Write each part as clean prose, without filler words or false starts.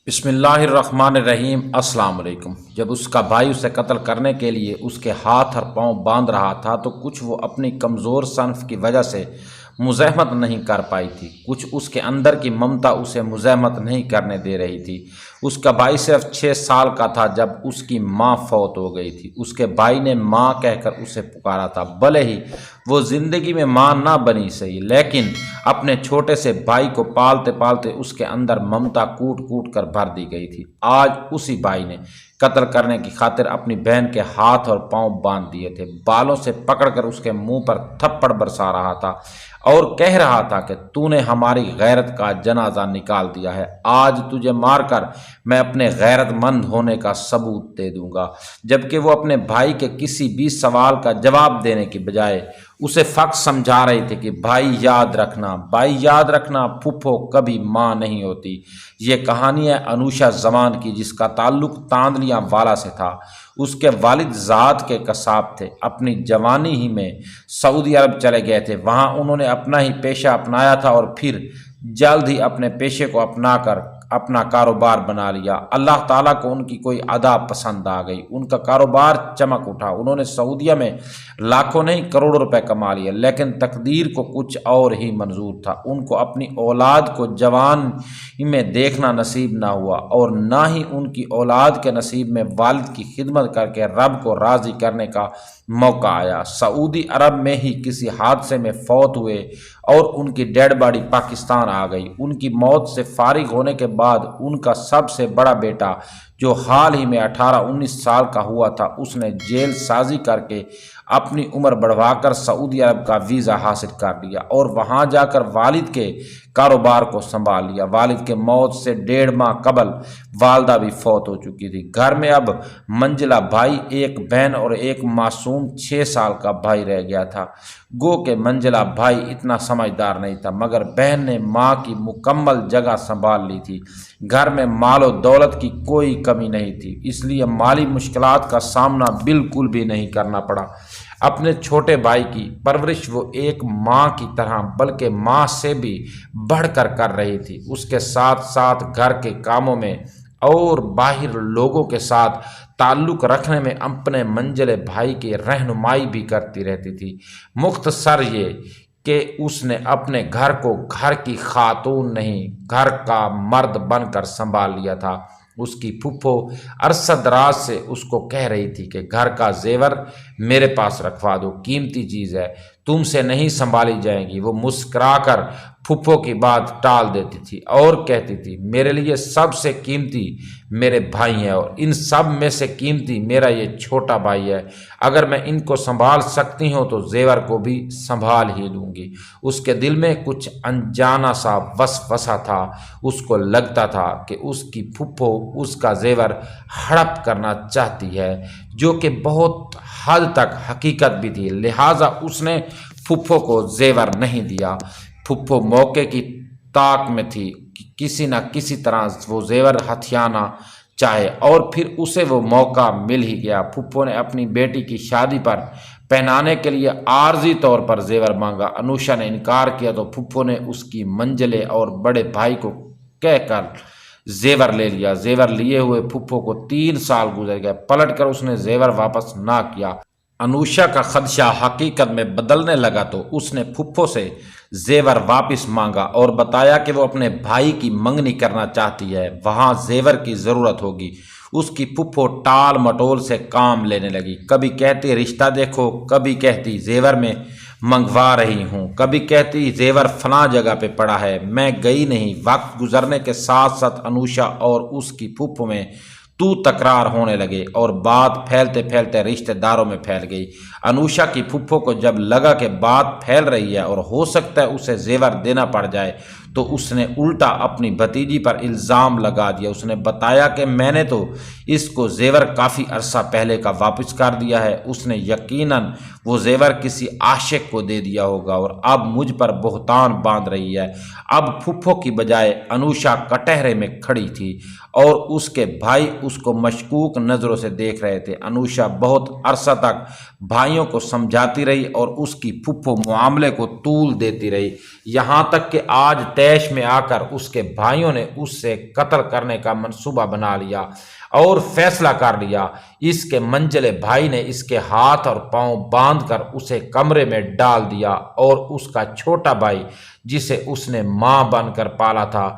بسم اللہ الرحمن الرحیم۔ السلام علیکم۔ جب اس کا بھائی اسے قتل کرنے کے لیے اس کے ہاتھ اور پاؤں باندھ رہا تھا تو کچھ وہ اپنی کمزور صنف کی وجہ سے مزاحمت نہیں کر پائی تھی، کچھ اس کے اندر کی ممتا اسے مزاحمت نہیں کرنے دے رہی تھی۔ اس کا بھائی صرف 6 سال کا تھا جب اس کی ماں فوت ہو گئی تھی۔ اس کے بھائی نے ماں کہہ کر اسے پکارا تھا، بھلے ہی وہ زندگی میں ماں نہ بنی سہی، لیکن اپنے چھوٹے سے بھائی کو پالتے پالتے اس کے اندر ممتا کوٹ کوٹ کر بھر دی گئی تھی۔ آج اسی بھائی نے قتل کرنے کی خاطر اپنی بہن کے ہاتھ اور پاؤں باندھ دیے تھے، بالوں سے پکڑ کر اس کے منہ پر تھپڑ برسا رہا تھا اور کہہ رہا تھا کہ تو نے ہماری غیرت کا جنازہ نکال دیا ہے، آج تجھے مار کر میں اپنے غیرت مند ہونے کا ثبوت دے دوں گا۔ جبکہ وہ اپنے بھائی کے کسی بھی سوال کا جواب دینے کی بجائے اسے فقط سمجھا رہی تھی کہ بھائی یاد رکھنا، پھپھو کبھی ماں نہیں ہوتی۔ یہ کہانی ہے انوشا زمان کی، جس کا تعلق تاندلیاں والا سے تھا۔ اس کے والد ذات کے قصاب تھے، اپنی جوانی ہی میں سعودی عرب چلے گئے تھے، وہاں انہوں نے اپنا ہی پیشہ اپنایا تھا اور پھر جلد ہی اپنے پیشے کو اپنا کر اپنا کاروبار بنا لیا۔ اللہ تعالیٰ کو ان کی کوئی ادا پسند آ گئی، ان کا کاروبار چمک اٹھا، انہوں نے سعودیہ میں لاکھوں نہیں کروڑوں روپے کما لیے، لیکن تقدیر کو کچھ اور ہی منظور تھا۔ ان کو اپنی اولاد کو جوان میں دیکھنا نصیب نہ ہوا اور نہ ہی ان کی اولاد کے نصیب میں والد کی خدمت کر کے رب کو راضی کرنے کا موقع آیا۔ سعودی عرب میں ہی کسی حادثے میں فوت ہوئے اور ان کی ڈیڈ باڈی پاکستان آ گئی۔ ان کی موت سے فارغ ہونے کے بعد ان کا سب سے بڑا بیٹا، جو حال ہی میں 18-19 سال کا ہوا تھا، اس نے جیل سازی کر کے اپنی عمر بڑھوا کر سعودی عرب کا ویزا حاصل کر لیا اور وہاں جا کر والد کے کاروبار کو سنبھال لیا۔ والد کے موت سے 1.5 ماہ قبل والدہ بھی فوت ہو چکی تھی۔ گھر میں اب منجلا بھائی، ایک بہن اور ایک معصوم 6 سال کا بھائی رہ گیا تھا۔ گو کہ منجلا بھائی اتنا سمجھدار نہیں تھا، مگر بہن نے ماں کی مکمل جگہ سنبھال لی تھی۔ گھر میں مال و دولت کی کوئی کمی نہیں تھی، اس لیے مالی مشکلات کا سامنا بالکل بھی نہیں کرنا پڑا۔ اپنے چھوٹے بھائی کی پرورش وہ ایک ماں کی طرح بلکہ ماں سے بھی بڑھ کر رہی تھی۔ اس کے ساتھ ساتھ گھر کے کاموں میں اور باہر لوگوں کے ساتھ تعلق رکھنے میں اپنے منجلے بھائی کی رہنمائی بھی کرتی رہتی تھی۔ مختصر یہ کہ اس نے اپنے گھر کو گھر کی خاتون نہیں، گھر کا مرد بن کر سنبھال لیا تھا۔ اس کی پھپھو عرصہ دراز سے اس کو کہہ رہی تھی کہ گھر کا زیور میرے پاس رکھوا دو، قیمتی چیز ہے، تم سے نہیں سنبھالی جائے گی۔ وہ مسکرا کر پھپھو کی بات ٹال دیتی تھی اور کہتی تھی، میرے لیے سب سے قیمتی میرے بھائی ہیں اور ان سب میں سے قیمتی میرا یہ چھوٹا بھائی ہے۔ اگر میں ان کو سنبھال سکتی ہوں تو زیور کو بھی سنبھال ہی لوں گی۔ اس کے دل میں کچھ انجانا سا وسوسہ تھا، اس کو لگتا تھا کہ اس کی پھپھو اس کا زیور ہڑپ کرنا چاہتی ہے، جو کہ بہت حد تک حقیقت بھی تھی، لہٰذا اس نے پھپھو کو زیور نہیں دیا۔ پھپھو موقع کی طاق میں تھی کہ کسی نہ کسی طرح وہ زیور ہتھیانا چاہے، اور پھر اسے وہ موقع مل ہی گیا۔ پھپھو نے اپنی بیٹی کی شادی پر پہنانے کے لیے عارضی طور پر زیور مانگا۔ انوشا نے انکار کیا تو پھپھو نے اس کی منجلے اور بڑے بھائی کو کہہ کر زیور لے لیا۔ زیور لیے ہوئے پھپھو کو 3 سال گزر گئے، پلٹ کر اس نے زیور واپس نہ کیا۔ انوشا کا خدشہ حقیقت میں بدلنے لگا تو اس نے پھپھو سے زیور واپس مانگا اور بتایا کہ وہ اپنے بھائی کی منگنی کرنا چاہتی ہے، وہاں زیور کی ضرورت ہوگی۔ اس کی پھپھو ٹال مٹول سے کام لینے لگی، کبھی کہتی رشتہ دیکھو، کبھی کہتی زیور میں منگوا رہی ہوں، کبھی کہتی زیور فلاں جگہ پہ پڑا ہے، میں گئی نہیں۔ وقت گزرنے کے ساتھ ساتھ انوشا اور اس کی پھپھو میں تو تکرار ہونے لگے اور بات پھیلتے پھیلتے رشتہ داروں میں پھیل گئی۔ انوشا کی پھپھو کو جب لگا کہ بات پھیل رہی ہے اور ہو سکتا ہے اسے زیور دینا پڑ جائے تو اس نے الٹا اپنی بھتیجی پر الزام لگا دیا۔ اس نے بتایا کہ میں نے تو اس کو زیور کافی عرصہ پہلے کا واپس کر دیا ہے، اس نے یقیناً وہ زیور کسی عاشق کو دے دیا ہوگا اور اب مجھ پر بہتان باندھ رہی ہے۔ اب پھپھو کی بجائے انوشا کٹہرے میں کھڑی تھی اور اس کے بھائی اس کو مشکوک نظروں سے دیکھ رہے تھے۔ انوشا بہت عرصہ تک بھائی بھائیوں کو سمجھاتی رہی اور اس کی پھپھو معاملے کو طول دیتی رہی، یہاں تک کہ آج طیش میں آ کر اس کے بھائیوں نے اس سے قتل کرنے کا منصوبہ بنا لیا اور فیصلہ کر لیا۔ اس کے منجلے بھائی نے اس کے ہاتھ اور پاؤں باندھ کر اسے کمرے میں ڈال دیا اور اس کا چھوٹا بھائی جسے اس نے ماں بن کر پالا تھا،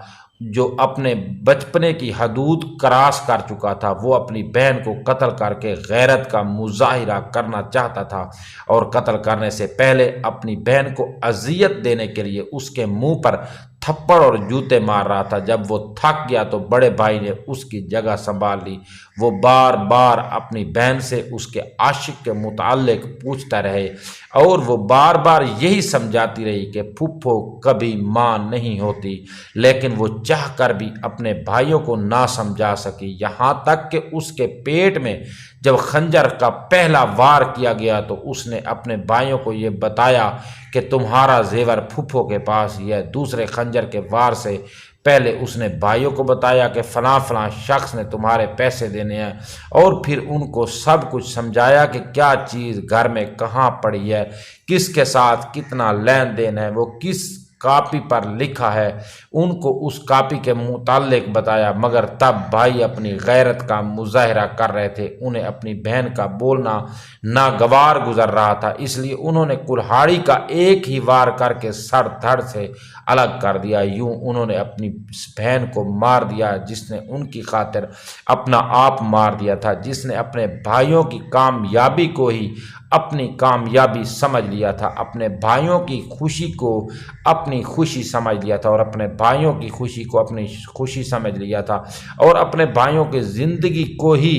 جو اپنے بچپنے کی حدود کراس کر چکا تھا، وہ اپنی بہن کو قتل کر کے غیرت کا مظاہرہ کرنا چاہتا تھا اور قتل کرنے سے پہلے اپنی بہن کو اذیت دینے کے لیے اس کے منہ پر تھپڑ اور جوتے مار رہا تھا۔ جب وہ تھک گیا تو بڑے بھائی نے اس کی جگہ سنبھال لی۔ وہ بار بار اپنی بہن سے اس کے عاشق کے متعلق پوچھتا رہے اور وہ بار بار یہی سمجھاتی رہی کہ پھپھو کبھی ماں نہیں ہوتی، لیکن وہ چاہ کر بھی اپنے بھائیوں کو نہ سمجھا سکی، یہاں تک کہ اس کے پیٹ میں جب خنجر کا پہلا وار کیا گیا تو اس نے اپنے بھائیوں کو یہ بتایا کہ تمہارا زیور پھپھو کے پاس ہی ہے۔ دوسرے خنجر کے وار سے پہلے اس نے بھائیوں کو بتایا کہ فلاں فلاں شخص نے تمہارے پیسے دینے ہیں، اور پھر ان کو سب کچھ سمجھایا کہ کیا چیز گھر میں کہاں پڑی ہے، کس کے ساتھ کتنا لین دین ہے، وہ کس کاپی پر لکھا ہے، ان کو اس کاپی کے متعلق بتایا، مگر تب بھائی اپنی غیرت کا مظاہرہ کر رہے تھے۔ انہیں اپنی بہن کا بولنا ناگوار گزر رہا تھا، اس لیے انہوں نے کلہاڑی کا ایک ہی وار کر کے سر دھڑ سے الگ کر دیا۔ یوں انہوں نے اپنی بہن کو مار دیا جس نے ان کی خاطر اپنا آپ مار دیا تھا، جس نے اپنے بھائیوں کی کامیابی کو ہی اپنی کامیابی سمجھ لیا تھا، اپنے بھائیوں کی خوشی کو اپنی خوشی سمجھ لیا تھا، اور اپنے بھائیوں کی خوشی کو اپنی خوشی سمجھ لیا تھا، اور اپنے بھائیوں کی زندگی کو ہی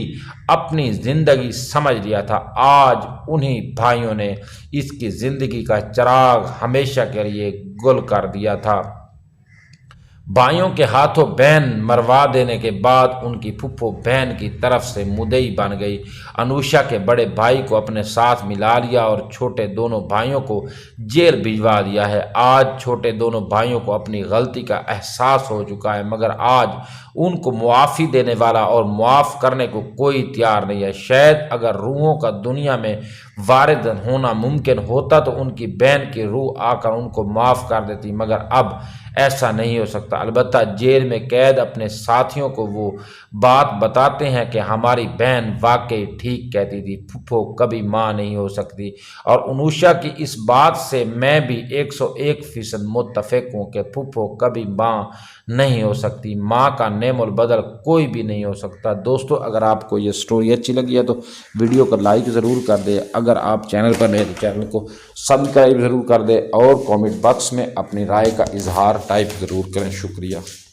اپنی زندگی سمجھ لیا تھا۔ آج انہی بھائیوں نے اس کی زندگی کا چراغ ہمیشہ کے لیے گل کر دیا تھا۔ بھائیوں کے ہاتھوں بہن مروا دینے کے بعد ان کی پھپھو بہن کی طرف سے مدعی بن گئی۔ انوشا کے بڑے بھائی کو اپنے ساتھ ملا لیا اور چھوٹے دونوں بھائیوں کو جیل بھجوا دیا ہے۔ آج چھوٹے دونوں بھائیوں کو اپنی غلطی کا احساس ہو چکا ہے، مگر آج ان کو معافی دینے والا اور معاف کرنے کو کوئی تیار نہیں ہے۔ شاید اگر روحوں کا دنیا میں وارد ہونا ممکن ہوتا تو ان کی بہن کی روح آ کر ان کو معاف کر دیتی، مگر اب ایسا نہیں ہو سکتا۔ البتہ جیل میں قید اپنے ساتھیوں کو وہ بات بتاتے ہیں کہ ہماری بہن واقعی ٹھیک کہتی تھی، پھپھو کبھی ماں نہیں ہو سکتی، اور انوشا کی اس بات سے میں بھی 101% متفق ہوں کہ پھپھو کبھی ماں نہیں ہو سکتی۔ ماں کا نعم البدل کوئی بھی نہیں ہو سکتا۔ دوستو، اگر آپ کو یہ سٹوری اچھی لگی ہے تو ویڈیو کو لائک ضرور کر دیں، اگر آپ چینل پر نئے تو چینل کو سبسکرائب ضرور کر دیں، اور کامنٹ باکس میں اپنی رائے کا اظہار ٹائپ ضرور کریں۔ شکریہ۔